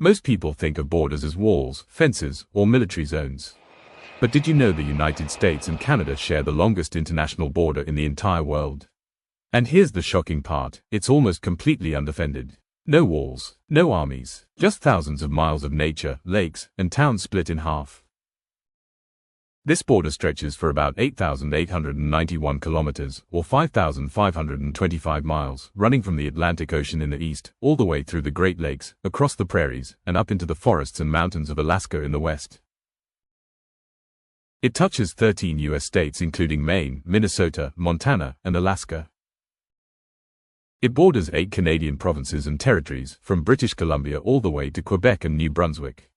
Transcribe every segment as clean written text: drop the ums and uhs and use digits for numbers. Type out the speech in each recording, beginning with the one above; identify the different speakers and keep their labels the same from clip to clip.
Speaker 1: Most people think of borders as walls, fences, or military zones. But did you know the United States and Canada share the longest international border in the entire world? And here's the shocking part, it's almost completely undefended. No walls, no armies, just thousands of miles of nature, lakes, and towns split in half. This border stretches for about 8,891 kilometers, or 5,525 miles, running from the Atlantic Ocean in the east, all the way through the Great Lakes, across the prairies, and up into the forests and mountains of Alaska in the west. It touches 13 U.S. states including Maine, Minnesota, Montana, and Alaska. It borders 8 Canadian provinces and territories, from British Columbia all the way to Quebec and New Brunswick.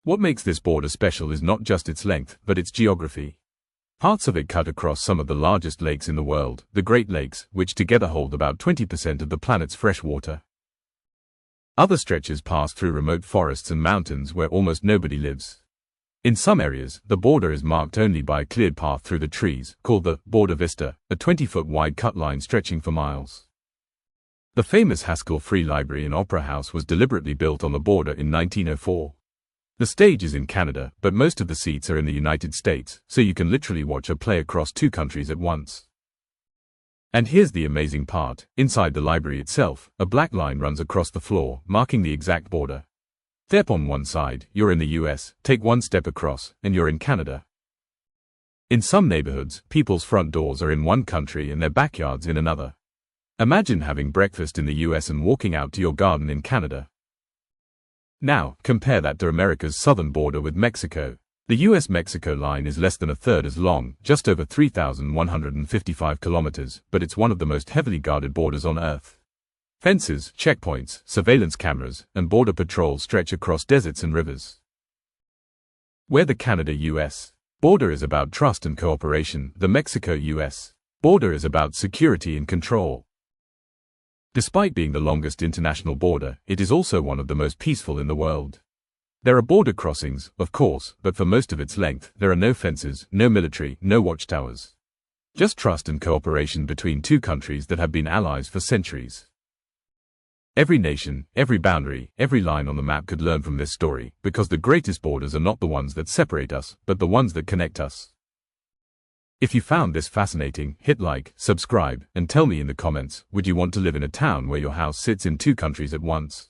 Speaker 1: What makes this border special is not just its length, but its geography. Parts of it cut across some of the largest lakes in the world, the Great Lakes, which together hold about 20% of the planet's fresh water. Other stretches pass through remote forests and mountains where almost nobody lives. In some areas, the border is marked only by a cleared path through the trees, called the border vista, a 20-foot wide cut line stretching for miles. The famous Haskell Free Library and Opera House was deliberately built on the border in 1904. The stage is in Canada, but most of the seats are in the United States, so you can literally watch a play across 2 countries at once. And here's the amazing part, inside the library itself, a black line runs across the floor, marking the exact border. Step on one side, you're in the US, take one step across, and you're in Canada. In some neighborhoods, people's front doors are in one country and their backyards in another. Imagine having breakfast in the US and walking out to your garden in Canada. Now, compare that to America's southern border with Mexico. The US-Mexico line is less than a third as long, just over 3,155 kilometers, but it's one of the most heavily guarded borders on Earth. Fences, checkpoints, surveillance cameras, and border patrols stretch across deserts and rivers. Where the Canada-US border is about trust and cooperation, the Mexico-US border is about security and control. Despite being the longest international border, it is also one of the most peaceful in the world. There are border crossings, of course, but for most of its length, there are no fences, no military, no watchtowers. Just trust and cooperation between 2 countries that have been allies for centuries. Every nation, every boundary, every line on the map could learn from this story, because the greatest borders are not the ones that separate us, but the ones that connect us. If you found this fascinating, hit like, subscribe, and tell me in the comments, would you want to live in a town where your house sits in 2 countries at once?